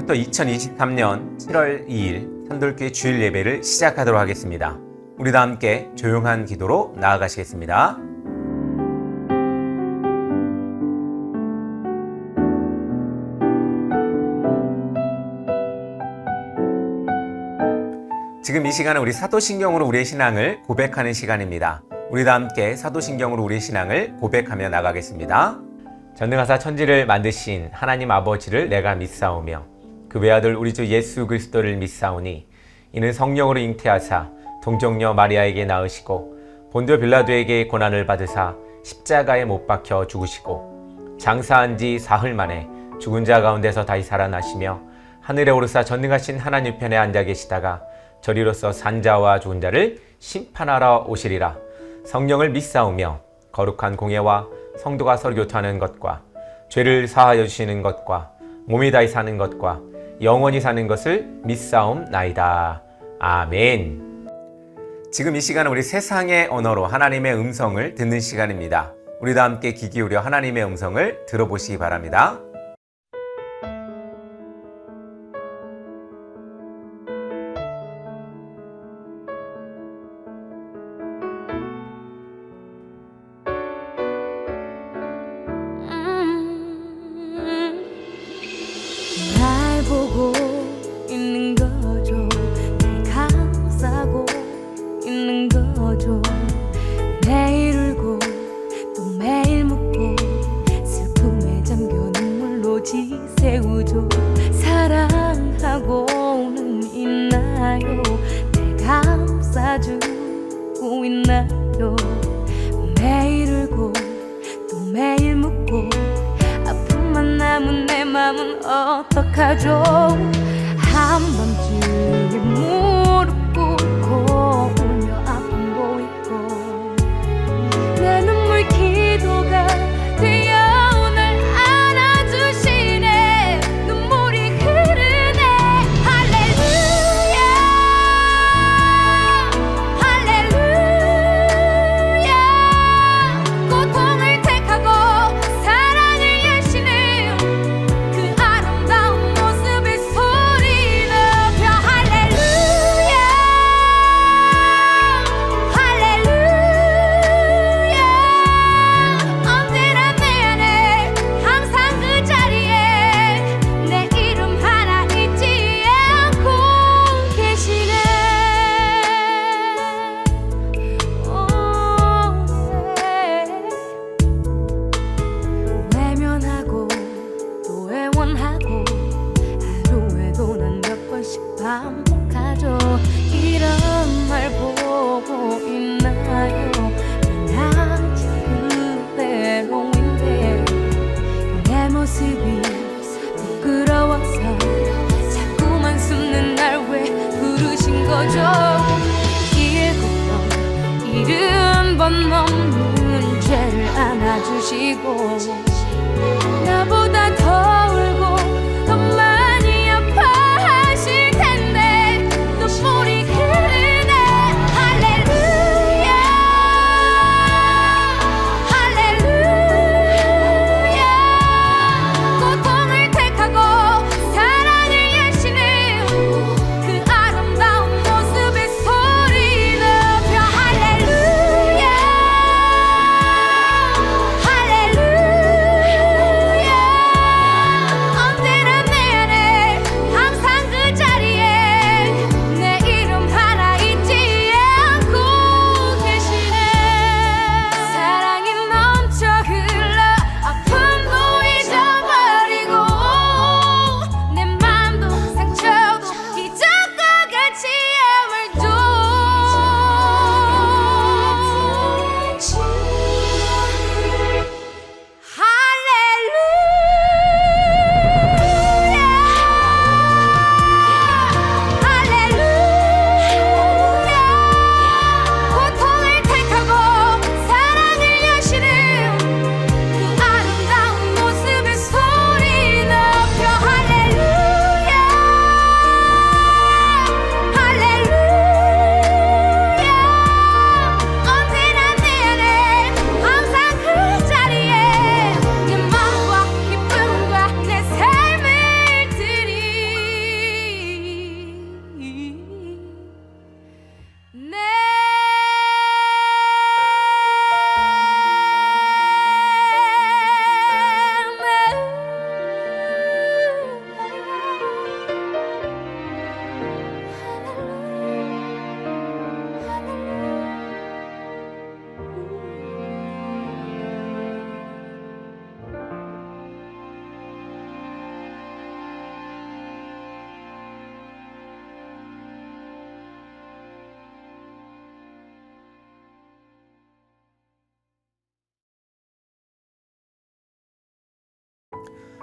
지금부터 2023년 7월 2일 산돌교회 주일 예배를 시작하도록 하겠습니다. 우리 다 함께 조용한 기도로 나아가시겠습니다. 지금 이 시간은 우리 사도신경으로 우리의 신앙을 고백하는 시간입니다. 우리 다 함께 사도신경으로 우리의 신앙을 고백하며 나가겠습니다. 전능하사 천지를 만드신 하나님 아버지를 내가 믿사오며 그 외아들 우리 주 예수 그리스도를 믿사오니 이는 성령으로 잉태하사 동정녀 마리아에게 낳으시고 본디오 빌라도에게 고난을 받으사 십자가에 못 박혀 죽으시고 장사한 지 사흘 만에 죽은 자 가운데서 다시 살아나시며 하늘에 오르사 전능하신 하나님 편에 앉아 계시다가 저리로서 산자와 죽은 자를 심판하러 오시리라. 성령을 믿사오며 거룩한 공예와 성도가 서로 교통하는 것과 죄를 사하여 주시는 것과 몸이 다히 사는 것과 영원히 사는 것을 믿사옵나이다. 아멘. 지금 이 시간은 우리 세상의 언어로 하나님의 음성을 듣는 시간입니다. 우리 다 함께 귀 기울여 하나님의 음성을 들어보시기 바랍니다. 보고 있는 거죠. 날 감싸고 있는 거죠. 매일 울고 또 매일 묻고 슬픔에 잠겨 눈물로 지새우죠. 사랑하고는 있나요? 날 감싸주고 있나요? 매일 울고 또 매일 묻고 아픔만 남은 내 맘은 어떡하죠? 한밤중에 무릎 꿇고 울며 아픔 보이고 내 눈물 기도가 되어 날 안아주시네. 눈물이 흐르네. 할렐루야 할렐루야. 고통을 택하고 사랑을 여시네. 그 아름다운 모습에 소리 높여 할렐루야 할렐루야. 언제나 내 안에 항상 그 자리에 내 이름 하나 잊지 않고 계시네. 외면하고 또 애원하고 하루에도 난 몇 번씩 반복하죠. 이런 말 보고 있나요? 난 아직 그대로인데 내 모습이 부끄러워서 자꾸만 숨는 날 왜 부르신 거죠? 7번 70번 넘는 죄를 안아주시고 나보다 더 울고 더 많이 아파하실 텐데 눈물이 흐르네. 할렐루야 할렐루야. 고통을 택하고 사랑을 여시네. 그 아름다운 모습에 소리 높여 할렐루야 할렐루야.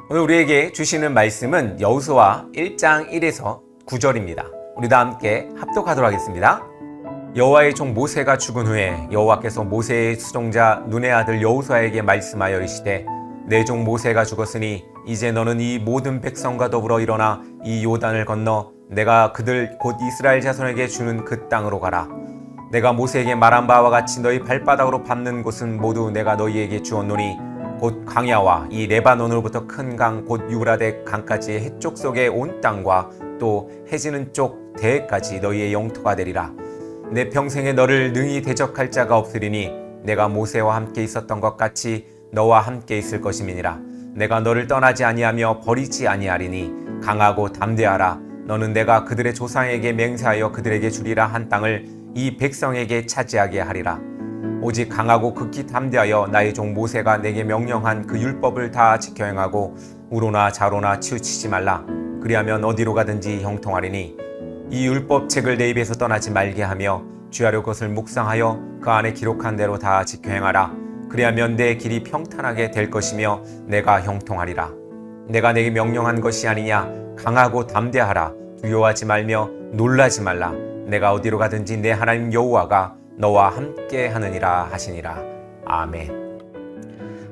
오늘 우리에게 주시는 말씀은 여호수아 1장 1에서 9절입니다. 우리 다 함께 합독하도록 하겠습니다. 여호와의 종 모세가 죽은 후에 여호와께서 모세의 수종자 눈의 아들 여호수아에게 말씀하여 이르시되 내 종 모세가 죽었으니 이제 너는 이 모든 백성과 더불어 일어나 이 요단을 건너 내가 그들 곧 이스라엘 자손에게 주는 그 땅으로 가라. 내가 모세에게 말한 바와 같이 너희 발바닥으로 밟는 곳은 모두 내가 너희에게 주었노니 곧 광야와 이 레바논으로부터 큰 강 곧 유브라데 강까지 해쪽 속의 온 땅과 또 해지는 쪽 대해까지 너희의 영토가 되리라. 내 평생에 너를 능히 대적할 자가 없으리니 내가 모세와 함께 있었던 것 같이 너와 함께 있을 것임이니라. 내가 너를 떠나지 아니하며 버리지 아니하리니 강하고 담대하라. 너는 내가 그들의 조상에게 맹세하여 그들에게 주리라 한 땅을 이 백성에게 차지하게 하리라. 오직 강하고 극히 담대하여 나의 종 모세가 내게 명령한 그 율법을 다 지켜 행하고 우로나 좌로나 치우치지 말라. 그리하면 어디로 가든지 형통하리니 이 율법책을 내 입에서 떠나지 말게 하며 주야로 그것을 묵상하여 그 안에 기록한 대로 다 지켜 행하라. 그리하면 내 길이 평탄하게 될 것이며 내가 형통하리라. 내가 내게 명령한 것이 아니냐. 강하고 담대하라. 두려워하지 말며 놀라지 말라. 내가 어디로 가든지 내 하나님 여호와가 너와 함께 하느니라 하시니라. 아멘.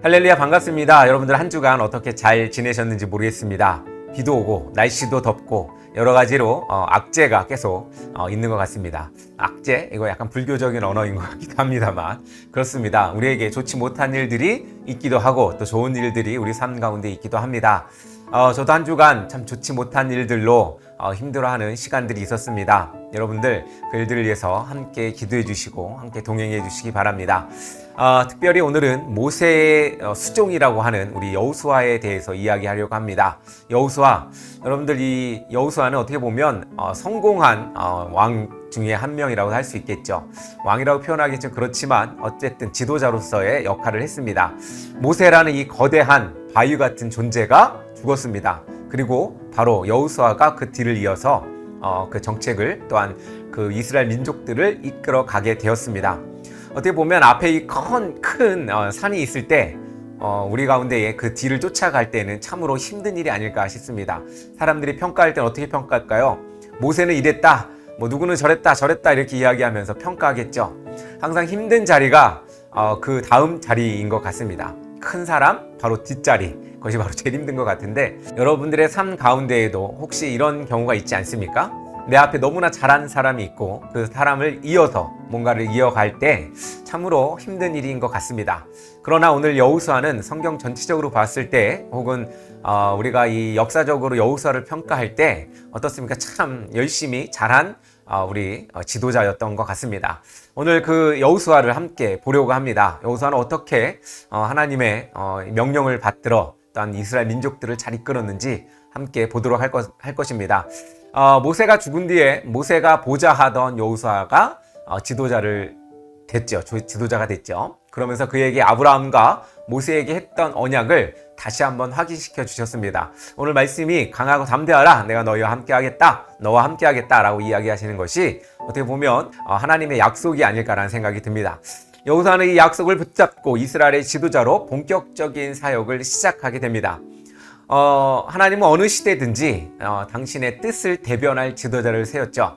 할렐루야, 반갑습니다. 여러분들 한 주간 어떻게 잘 지내셨는지 모르겠습니다. 비도 오고 날씨도 덥고 여러 가지로 악재가 계속 있는 것 같습니다. 악재? 이거 약간 불교적인 언어인 것 같기도 합니다만 그렇습니다. 우리에게 좋지 못한 일들이 있기도 하고 또 좋은 일들이 우리 삶 가운데 있기도 합니다. 저도 한 주간 참 좋지 못한 일들로 힘들어하는 시간들이 있었습니다. 여러분들 그 일들을 위해서 함께 기도해 주시고 함께 동행해 주시기 바랍니다. 특별히 오늘은 모세의 수종이라고 하는 우리 여호수아에 대해서 이야기하려고 합니다. 여호수아, 여러분들 이 여호수아는 어떻게 보면 성공한 왕 중에 한 명이라고 할 수 있겠죠. 왕이라고 표현하기 좀 그렇지만 어쨌든 지도자로서의 역할을 했습니다. 모세라는 이 거대한 바위 같은 존재가 죽었습니다. 그리고 바로 여호수아가 그 뒤를 이어서 그 정책을 또한 그 이스라엘 민족들을 이끌어 가게 되었습니다. 어떻게 보면 앞에 이 큰 산이 있을 때 우리 가운데에 그 뒤를 쫓아갈 때는 참으로 힘든 일이 아닐까 싶습니다. 사람들이 평가할 때는 어떻게 평가할까요? 모세는 이랬다, 뭐 누구는 저랬다 이렇게 이야기하면서 평가하겠죠. 항상 힘든 자리가 그 다음 자리인 것 같습니다. 큰 사람 바로 뒷자리, 그것이 바로 제일 힘든 것 같은데 여러분들의 삶 가운데에도 혹시 이런 경우가 있지 않습니까? 내 앞에 너무나 잘하는 사람이 있고 그 사람을 이어서 뭔가를 이어갈 때 참으로 힘든 일인 것 같습니다. 그러나 오늘 여호수아는 성경 전체적으로 봤을 때 혹은 우리가 이 역사적으로 여호수아를 평가할 때 어떻습니까? 참 열심히 잘한 우리 지도자였던 것 같습니다. 오늘 그 여호수아를 함께 보려고 합니다. 여호수아는 어떻게 하나님의 명령을 받들어 또한 이스라엘 민족들을 잘 이끌었는지 함께 보도록 할 것입니다. 모세가 죽은 뒤에 모세가 보좌하던 여호수아가 지도자가 됐죠. 그러면서 그에게 아브라함과 모세에게 했던 언약을 다시 한번 확인시켜 주셨습니다. 오늘 말씀이 강하고 담대하라. 내가 너희와 함께 하겠다. 너와 함께 하겠다. 라고 이야기하시는 것이 어떻게 보면 하나님의 약속이 아닐까라는 생각이 듭니다. 여호수아는 이 약속을 붙잡고 이스라엘의 지도자로 본격적인 사역을 시작하게 됩니다. 하나님은 어느 시대든지 당신의 뜻을 대변할 지도자를 세웠죠.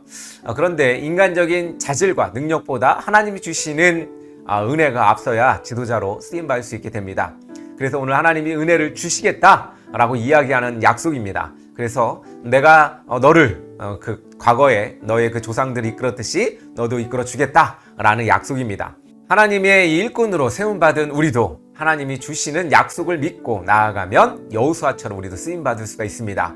그런데 인간적인 자질과 능력보다 하나님이 주시는 은혜가 앞서야 지도자로 쓰임받을 수 있게 됩니다. 그래서 오늘 하나님이 은혜를 주시겠다라고 이야기하는 약속입니다. 그래서 내가 너를 그 과거에 너의 그 조상들이 이끌었듯이 너도 이끌어 주겠다라는 약속입니다. 하나님의 일꾼으로 세움받은 우리도 하나님이 주시는 약속을 믿고 나아가면 여호수아처럼 우리도 쓰임받을 수가 있습니다.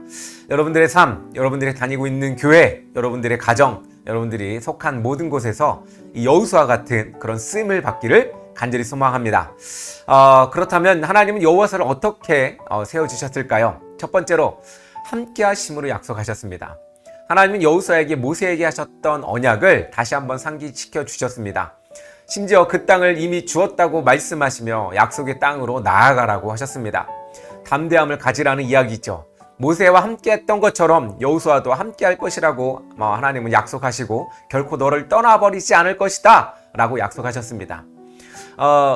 여러분들의 삶, 여러분들이 다니고 있는 교회, 여러분들의 가정, 여러분들이 속한 모든 곳에서 이 여호수아 같은 그런 쓰임을 받기를 간절히 소망합니다. 그렇다면 하나님은 여호수아를 어떻게 세워주셨을까요? 첫 번째로 함께 하심으로 약속하셨습니다. 하나님은 여호수아에게 모세에게 하셨던 언약을 다시 한번 상기시켜 주셨습니다. 심지어 그 땅을 이미 주었다고 말씀하시며 약속의 땅으로 나아가라고 하셨습니다. 담대함을 가지라는 이야기죠. 모세와 함께 했던 것처럼 여호수아도 함께 할 것이라고 하나님은 약속하시고 결코 너를 떠나버리지 않을 것이다 라고 약속하셨습니다.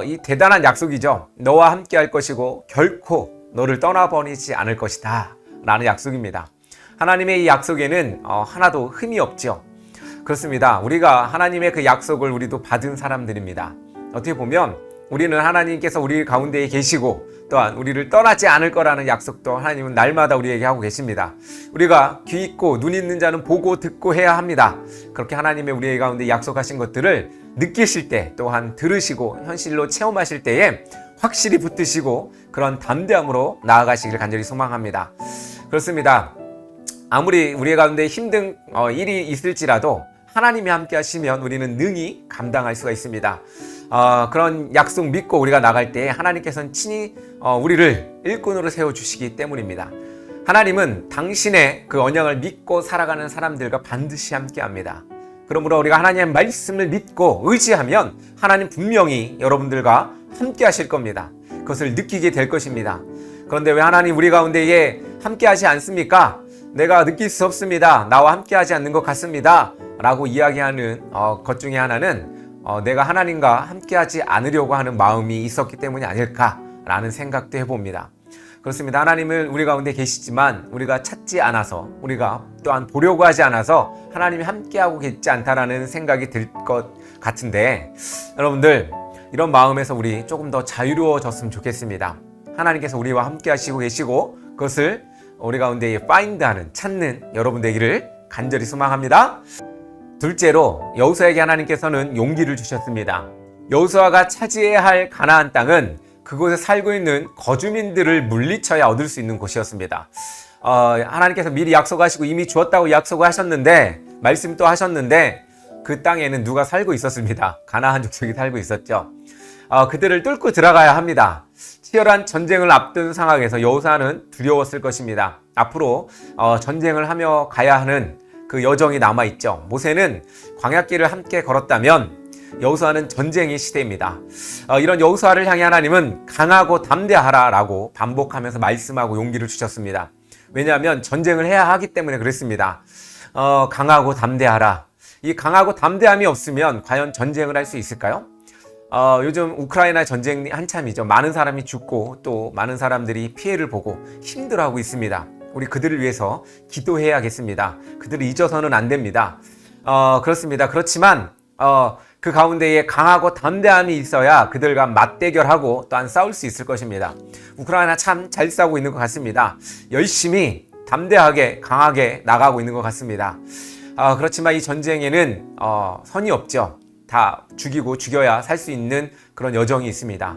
이 대단한 약속이죠. 너와 함께 할 것이고 결코 너를 떠나버리지 않을 것이다 라는 약속입니다. 하나님의 이 약속에는 하나도 흠이 없죠. 그렇습니다. 우리가 하나님의 그 약속을 우리도 받은 사람들입니다. 어떻게 보면 우리는 하나님께서 우리 가운데에 계시고 또한 우리를 떠나지 않을 거라는 약속도 하나님은 날마다 우리에게 하고 계십니다. 우리가 귀 있고 눈 있는 자는 보고 듣고 해야 합니다. 그렇게 하나님의 우리 가운데 약속하신 것들을 느끼실 때, 또한 들으시고 현실로 체험하실 때에 확실히 붙드시고 그런 담대함으로 나아가시길 간절히 소망합니다. 그렇습니다. 아무리 우리 가운데 힘든 일이 있을지라도 하나님이 함께 하시면 우리는 능히 감당할 수가 있습니다. 그런 약속 믿고 우리가 나갈 때 하나님께서는 친히 우리를 일꾼으로 세워주시기 때문입니다. 하나님은 당신의 그 언약을 믿고 살아가는 사람들과 반드시 함께 합니다. 그러므로 우리가 하나님의 말씀을 믿고 의지하면 하나님 분명히 여러분들과 함께 하실 겁니다. 그것을 느끼게 될 것입니다. 그런데 왜 하나님 우리 가운데에 함께 하지 않습니까? 내가 느낄 수 없습니다. 나와 함께 하지 않는 것 같습니다. 라고 이야기하는 것 중에 하나는 내가 하나님과 함께하지 않으려고 하는 마음이 있었기 때문이 아닐까라는 생각도 해봅니다. 그렇습니다. 하나님을 우리 가운데 계시지만 우리가 찾지 않아서, 우리가 또한 보려고 하지 않아서 하나님이 함께하고 계시지 않다라는 생각이 들 것 같은데, 여러분들 이런 마음에서 우리 조금 더 자유로워졌으면 좋겠습니다. 하나님께서 우리와 함께 하시고 계시고 그것을 우리 가운데 파인드하는, 찾는 여러분 되기를 간절히 소망합니다. 둘째로 여호수아에게 하나님께서는 용기를 주셨습니다. 여호수아가 차지해야 할 가나안 땅은 그곳에 살고 있는 거주민들을 물리쳐야 얻을 수 있는 곳이었습니다. 하나님께서 미리 약속하시고 이미 주었다고 약속을 하셨는데, 말씀도 하셨는데 그 땅에는 누가 살고 있었습니다. 가나안 족속이 살고 있었죠. 그들을 뚫고 들어가야 합니다. 치열한 전쟁을 앞둔 상황에서 여호수아는 두려웠을 것입니다. 앞으로 전쟁을 하며 가야 하는 그 여정이 남아있죠. 모세는 광야길을 함께 걸었다면 여호수아는 전쟁의 시대입니다. 이런 여호수아를 향해 하나님은 강하고 담대하라 라고 반복하면서 말씀하고 용기를 주셨습니다. 왜냐하면 전쟁을 해야 하기 때문에 그랬습니다. 강하고 담대하라. 이 강하고 담대함이 없으면 과연 전쟁을 할 수 있을까요? 요즘 우크라이나 전쟁이 한참이죠. 많은 사람이 죽고 또 많은 사람들이 피해를 보고 힘들어하고 있습니다. 우리 그들을 위해서 기도해야겠습니다. 그들을 잊어서는 안 됩니다. 그렇습니다. 그렇지만 그 가운데에 강하고 담대함이 있어야 그들과 맞대결하고 또한 싸울 수 있을 것입니다. 우크라이나 참 잘 싸우고 있는 것 같습니다. 열심히 담대하게 강하게 나가고 있는 것 같습니다. 그렇지만 이 전쟁에는 선이 없죠. 다 죽이고 죽여야 살 수 있는 그런 여정이 있습니다.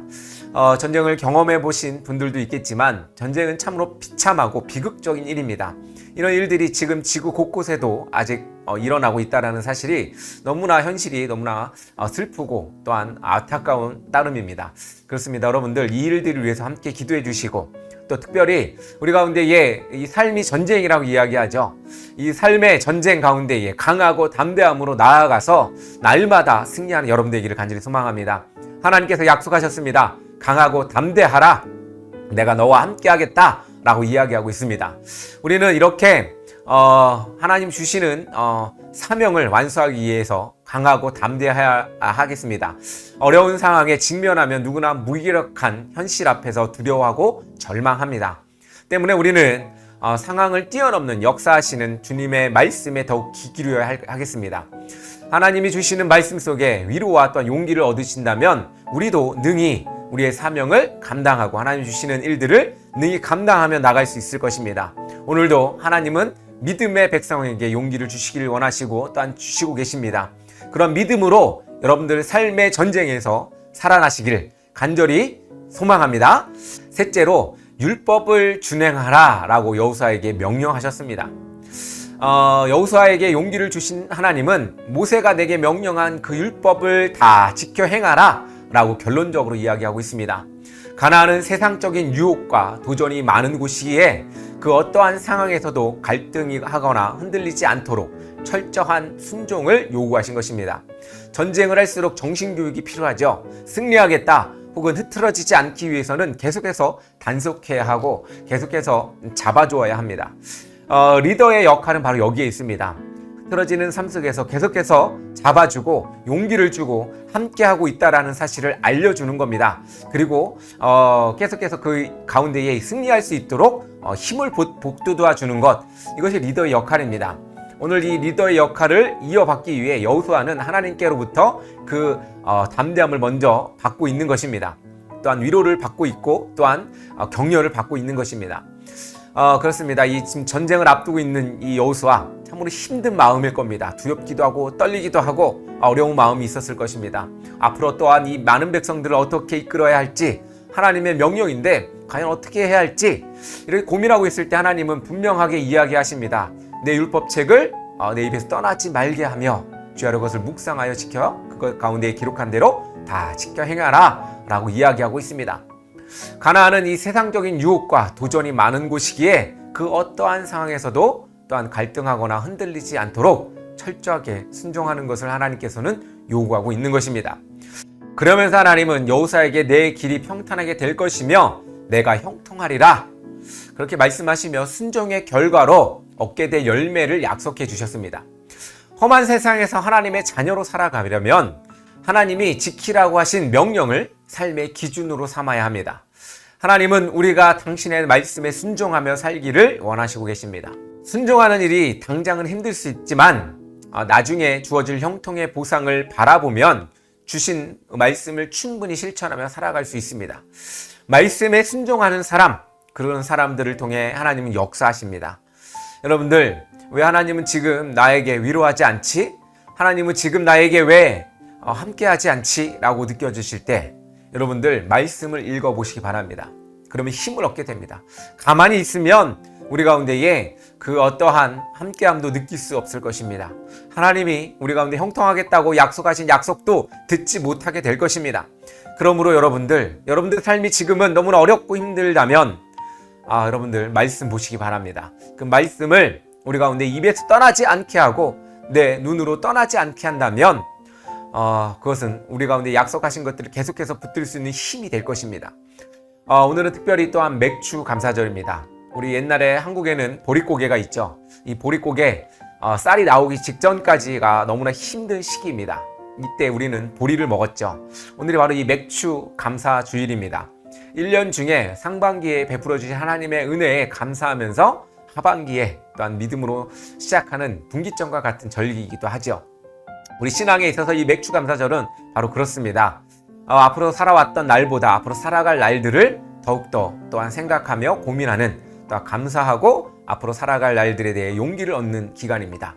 전쟁을 경험해 보신 분들도 있겠지만 전쟁은 참으로 비참하고 비극적인 일입니다. 이런 일들이 지금 지구 곳곳에도 아직 일어나고 있다는 사실이 너무나 현실이 너무나 슬프고 또한 안타까운 따름입니다. 그렇습니다. 여러분들 이 일들을 위해서 함께 기도해 주시고 또 특별히 우리 가운데에 이 삶이 전쟁이라고 이야기하죠. 이 삶의 전쟁 가운데에 강하고 담대함으로 나아가서 날마다 승리하는 여러분 되기를 간절히 소망합니다. 하나님께서 약속하셨습니다. 강하고 담대하라. 내가 너와 함께 하겠다 라고 이야기하고 있습니다. 우리는 이렇게 하나님 주시는 사명을 완수하기 위해서 강하고 담대해야 하겠습니다. 어려운 상황에 직면하면 누구나 무기력한 현실 앞에서 두려워하고 절망합니다. 때문에 우리는 상황을 뛰어넘는 역사하시는 주님의 말씀에 더욱 귀 기울여야 하겠습니다. 하나님이 주시는 말씀 속에 위로와 또한 용기를 얻으신다면 우리도 능히 우리의 사명을 감당하고 하나님 주시는 일들을 능히 감당하며 나갈 수 있을 것입니다. 오늘도 하나님은 믿음의 백성에게 용기를 주시기를 원하시고 또한 주시고 계십니다. 그런 믿음으로 여러분들 삶의 전쟁에서 살아나시길 간절히 소망합니다. 셋째로 율법을 준행하라 라고 여호수아에게 명령하셨습니다. 여호수아에게 용기를 주신 하나님은 모세가 내게 명령한 그 율법을 다 지켜 행하라 라고 결론적으로 이야기하고 있습니다. 가나안은 세상적인 유혹과 도전이 많은 곳이기에 그 어떠한 상황에서도 갈등이 하거나 흔들리지 않도록 철저한 순종을 요구하신 것입니다. 전쟁을 할수록 정신교육이 필요하죠. 승리하겠다 혹은 흐트러지지 않기 위해서는 계속해서 단속해야 하고 계속해서 잡아줘야 합니다. 리더의 역할은 바로 여기에 있습니다. 틀어지는 삶 속에서 계속해서 잡아주고 용기를 주고 함께하고 있다라는 사실을 알려주는 겁니다. 그리고 계속해서 그 가운데에 승리할 수 있도록 힘을 북돋아 주는 것, 이것이 리더의 역할입니다. 오늘 이 리더의 역할을 이어받기 위해 여호수아는 하나님께로부터 그 담대함을 먼저 받고 있는 것입니다. 또한 위로를 받고 있고 또한 격려를 받고 있는 것입니다. 그렇습니다. 이 지금 전쟁을 앞두고 있는 이 여호수아, 참으로 힘든 마음일 겁니다. 두렵기도 하고 떨리기도 하고 어려운 마음이 있었을 것입니다. 앞으로 또한 이 많은 백성들을 어떻게 이끌어야 할지, 하나님의 명령인데 과연 어떻게 해야 할지 이렇게 고민하고 있을 때 하나님은 분명하게 이야기하십니다. 내 율법책을 내 입에서 떠나지 말게 하며 주야로 그것을 묵상하여 지켜 그것 가운데 기록한 대로 다 지켜 행하라 라고 이야기하고 있습니다. 가나안은 이 세상적인 유혹과 도전이 많은 곳이기에 그 어떠한 상황에서도 또한 갈등하거나 흔들리지 않도록 철저하게 순종하는 것을 하나님께서는 요구하고 있는 것입니다. 그러면서 하나님은 여호수아에게 내 길이 평탄하게 될 것이며 내가 형통하리라 그렇게 말씀하시며 순종의 결과로 얻게 될 열매를 약속해 주셨습니다. 험한 세상에서 하나님의 자녀로 살아가려면 하나님이 지키라고 하신 명령을 삶의 기준으로 삼아야 합니다. 하나님은 우리가 당신의 말씀에 순종하며 살기를 원하시고 계십니다. 순종하는 일이 당장은 힘들 수 있지만 나중에 주어질 형통의 보상을 바라보면 주신 말씀을 충분히 실천하며 살아갈 수 있습니다. 말씀에 순종하는 사람, 그런 사람들을 통해 하나님은 역사하십니다. 여러분들, 왜 하나님은 지금 나에게 위로하지 않지? 하나님은 지금 나에게 왜 함께하지 않지? 라고 느껴지실 때 여러분들 말씀을 읽어보시기 바랍니다. 그러면 힘을 얻게 됩니다. 가만히 있으면 우리 가운데에 그 어떠한 함께함도 느낄 수 없을 것입니다. 하나님이 우리 가운데 형통하겠다고 약속하신 약속도 듣지 못하게 될 것입니다. 그러므로 여러분들 삶이 지금은 너무나 어렵고 힘들다면 여러분들 말씀 보시기 바랍니다. 그 말씀을 우리 가운데 입에서 떠나지 않게 하고 내 눈으로 떠나지 않게 한다면 그것은 우리 가운데 약속하신 것들을 계속해서 붙들 수 있는 힘이 될 것입니다. 오늘은 특별히 또한 맥주 감사절입니다. 우리 옛날에 한국에는 보릿고개가 있죠. 이 보릿고개 쌀이 나오기 직전까지가 너무나 힘든 시기입니다. 이때 우리는 보리를 먹었죠. 오늘이 바로 이 맥주 감사 주일입니다. 1년 중에 상반기에 베풀어 주신 하나님의 은혜에 감사하면서 하반기에 또한 믿음으로 시작하는 분기점과 같은 절기이기도 하죠. 우리 신앙에 있어서 이 맥주 감사절은 바로 그렇습니다. 앞으로 살아왔던 날보다 앞으로 살아갈 날들을 더욱더 또한 생각하며 고민하는, 또 감사하고 앞으로 살아갈 날들에 대해 용기를 얻는 기간입니다.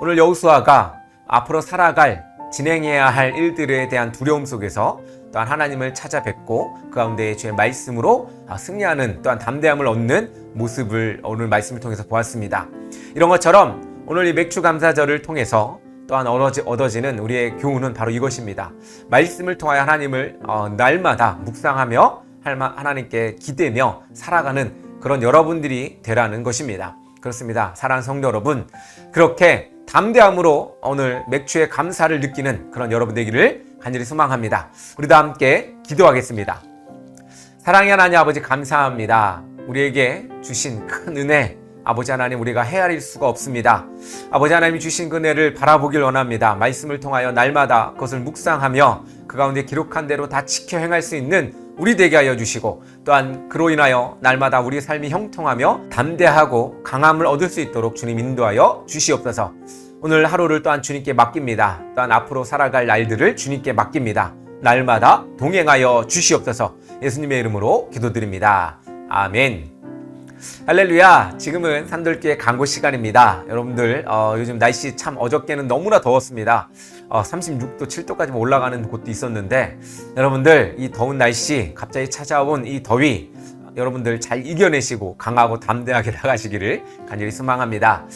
오늘 여호수아가 앞으로 살아갈, 진행해야 할 일들에 대한 두려움 속에서 또한 하나님을 찾아뵙고 그 가운데 주의 말씀으로 승리하는 또한 담대함을 얻는 모습을 오늘 말씀을 통해서 보았습니다. 이런 것처럼 오늘 이 맥주 감사절을 통해서 또한 얻어지는 우리의 교훈은 바로 이것입니다. 말씀을 통하여 하나님을 날마다 묵상하며 하나님께 기대며 살아가는 그런 여러분들이 되라는 것입니다. 그렇습니다. 사랑하는 성도 여러분, 그렇게 담대함으로 오늘 맥주의 감사를 느끼는 그런 여러분 되기를 간절히 소망합니다. 우리도 함께 기도하겠습니다. 사랑의 하나님 아버지, 감사합니다. 우리에게 주신 큰 은혜, 아버지 하나님, 우리가 헤아릴 수가 없습니다. 아버지 하나님이 주신 그 은혜를 바라보길 원합니다. 말씀을 통하여 날마다 그것을 묵상하며 그 가운데 기록한 대로 다 지켜 행할 수 있는 우리 되게 하여 주시고, 또한 그로 인하여 날마다 우리의 삶이 형통하며 담대하고 강함을 얻을 수 있도록 주님 인도하여 주시옵소서. 오늘 하루를 또한 주님께 맡깁니다. 또한 앞으로 살아갈 날들을 주님께 맡깁니다. 날마다 동행하여 주시옵소서. 예수님의 이름으로 기도드립니다. 아멘. 할렐루야. 지금은 산돌교회 강고 시간입니다. 여러분들 요즘 날씨 참 어저께는 너무나 더웠습니다. 36도 7도까지 올라가는 곳도 있었는데, 여러분들 이 더운 날씨, 갑자기 찾아온 이 더위 여러분들 잘 이겨내시고 강하고 담대하게 나가시기를 간절히 소망합니다.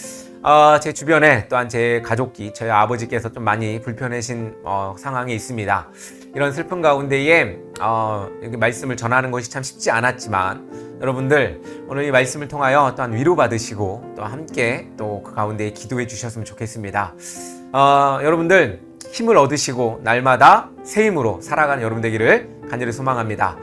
제 주변에 또한 제 가족이, 저희 아버지께서 좀 많이 불편하신 상황이 있습니다. 이런 슬픈 가운데에 여기 말씀을 전하는 것이 참 쉽지 않았지만, 여러분들 오늘 이 말씀을 통하여 또한 위로받으시고 또 함께 또 그 가운데 기도해 주셨으면 좋겠습니다. 여러분들 힘을 얻으시고 날마다 새 힘으로 살아가는 여러분 되기를 간절히 소망합니다.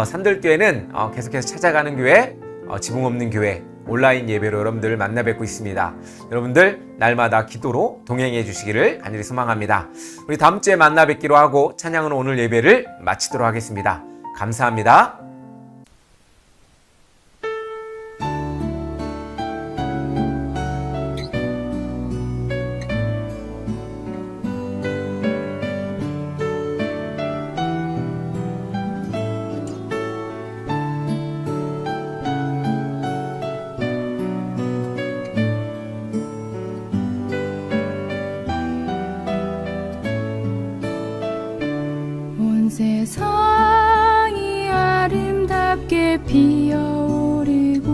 산들교회는 계속해서 찾아가는 교회, 지붕 없는 교회, 온라인 예배로 여러분들을 만나 뵙고 있습니다. 여러분들 날마다 기도로 동행해 주시기를 간절히 소망합니다. 우리 다음 주에 만나 뵙기로 하고 찬양으로 오늘 예배를 마치도록 하겠습니다. 감사합니다. 온 세상이 아름답게 피어오르고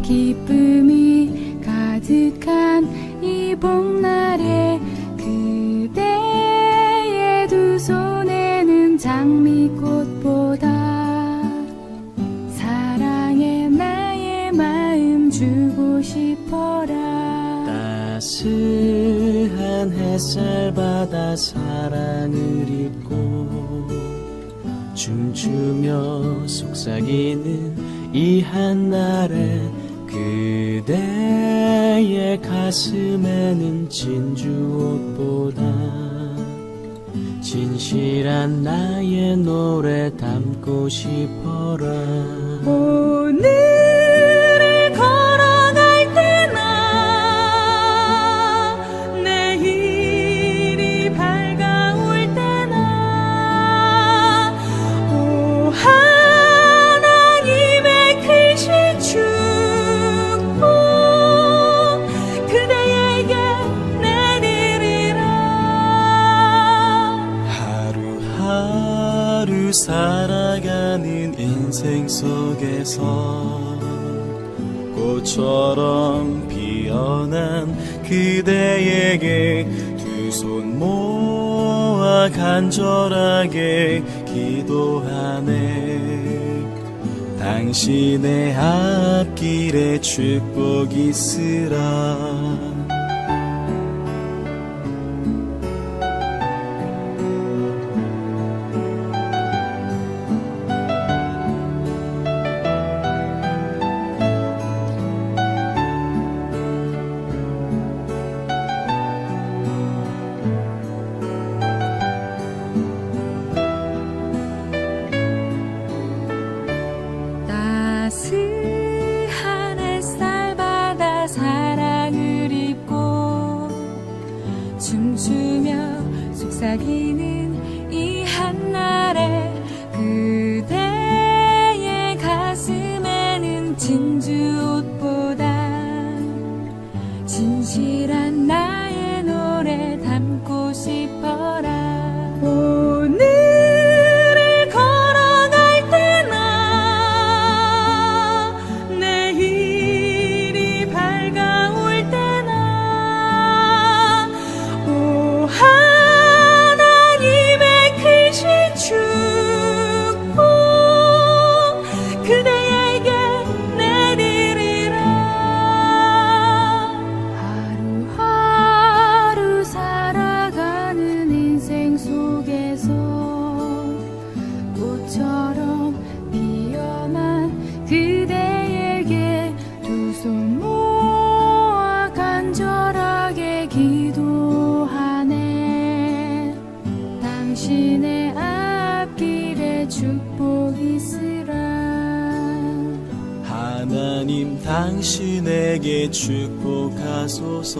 기쁨이 가득한 이 봄날에 그대의 두 손에는 장미꽃보다 사랑해 나의 마음 주고 싶어라. 따스한 햇살 받아 사랑을 입고 춤추며 속삭이는 이 한날에 그대의 가슴에는 진주옷보다 진실한 나의 노래 담고 싶어라. 오늘을 걸어갈 때나 내일이 밝아올 때나 오 하나님의 크신 축복 그대에게 내리리라. 하루하루 살아가는 인생 속에서 꽃처럼 피어난 그대에게 두 손 모아 간절하게 기도하네. 당신의 앞길에 축복 있으라. 따스한 햇살 받아 사랑을 입고 춤추며 속삭이는 이 한날에 그대의 가슴에는 진주옷보다 진실한 나의 노래 담고 싶어라. 오늘을 걸어갈 때나 내일이 밝아올 때나 오 하나님의 크신 축복 그대에게 내리리라. 하루하루 살아가는 인생 속에서 꽃처럼 피어난 그대에게 두 손 모아 간절하게 기도하네. 당신의 앞길에 축복 있으라. 하나님 당신에게 축복하소서.